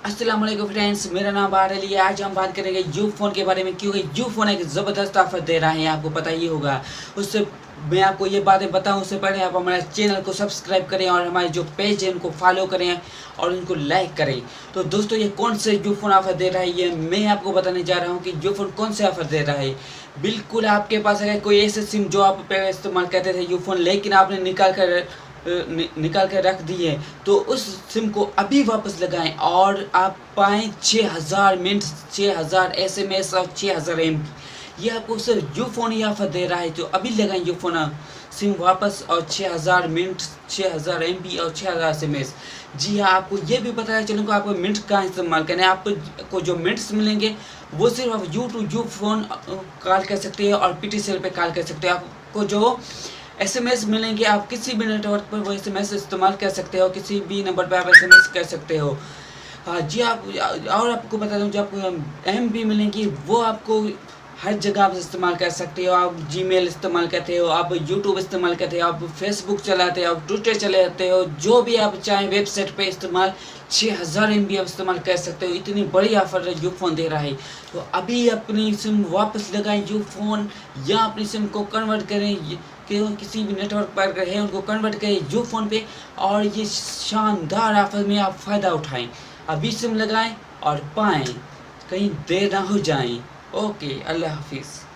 अस्सलाम वालेकुम फ्रेंड्स, मेरा नाम बादल है। आज हम बात करेंगे यू फ़ोन के बारे में, क्योंकि यू फ़ोन एक ज़बरदस्त ऑफर दे रहा है, आपको पता ही होगा। उससे मैं आपको ये बातें बताऊं उससे पहले आप हमारे चैनल को सब्सक्राइब करें और हमारे जो पेज है उनको फॉलो करें और उनको लाइक करें। तो दोस्तों, ये कौन से यू फ़ोन ऑफर दे रहा है, ये मैं आपको बताने जा रहा हूँ कि यू फ़ोन कौन से ऑफर दे रहा है। बिल्कुल आपके पास अगर कोई ऐसे सिम जो आप पहले इस्तेमाल करते थे यू फ़ोन, लेकिन आपने निकाल कर रख दी है, तो उस सिम को अभी वापस लगाएं और आप पाएँ 6000 मिनट, 6000 SMS और 6000 MB। ये आपको सिर्फ यू फ़ोन ही ऑफर दे रहा है, तो अभी लगाएं यू फ़ोन सिम वापस, और 6000 मिनट, 6000 MB और 6000 SMS। जी हाँ, आपको ये भी बताया चलूँगा आपको मिनट का इस्तेमाल करना है। आपको जो मिनट्स मिलेंगे वो सिर्फ आप you to you phone call कर सकते हैं और PTCL पे कॉल कर सकते हैं। आपको जो SMS मिलेंगे, आप किसी भी नेटवर्क पर वो SMS इस्तेमाल कर सकते हो, किसी भी नंबर पर आप SMS कर सकते हो। हाँ जी, आप और आपको बता दूँ, जो आपको MB मिलेंगी वो आपको हर जगह आप इस्तेमाल कर सकते हो। आप जीमेल इस्तेमाल करते हो, आप यूट्यूब इस्तेमाल करते हो, आप फेसबुक चलाते हो, आप ट्विटर चलाते हो, जो भी आप चाहें वेबसाइट पे इस्तेमाल 6000 MB आप इस्तेमाल कर सकते हो। इतनी बड़ी ऑफर यू फ़ोन दे रहा है, तो अभी अपनी सिम वापस लगाएं यू फ़ोन, या अपनी सिम को कन्वर्ट करें कि किसी भी नेटवर्क पर है उनको कन्वर्ट करें यू फ़ोन पे, और ये शानदार ऑफर में आप फ़ायदा उठाएं। अभी सिम लगाएं और पाएँ, कहीं देर ना हो जाए। ओके, अल्लाह हाफिज़।